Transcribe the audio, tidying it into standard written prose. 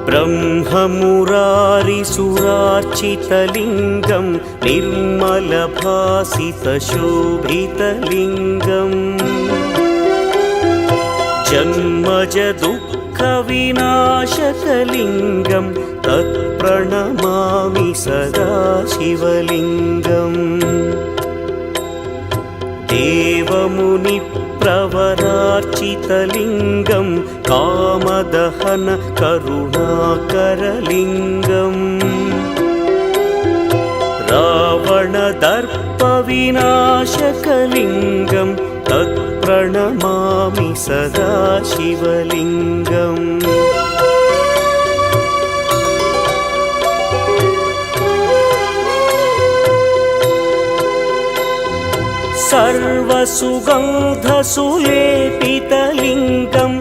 ब्रह्ममुरारिसुरार्चितलिङ्गं निर्मलभासितशोभितलिङ्गम् जन्मजदुःखविनाशकलिङ्गं तत्प्रणमामि सदा शिवलिङ्गम् देवमुनिप्रवरार्चितलिङ्गं कामदहन करुणाकरलिङ्गम् रावणदर्पविनाशकलिङ्गं तत्प्रणमामि सदा शिवलिङ्गम् सर्वसुगन्धसुलेपितलिङ्गं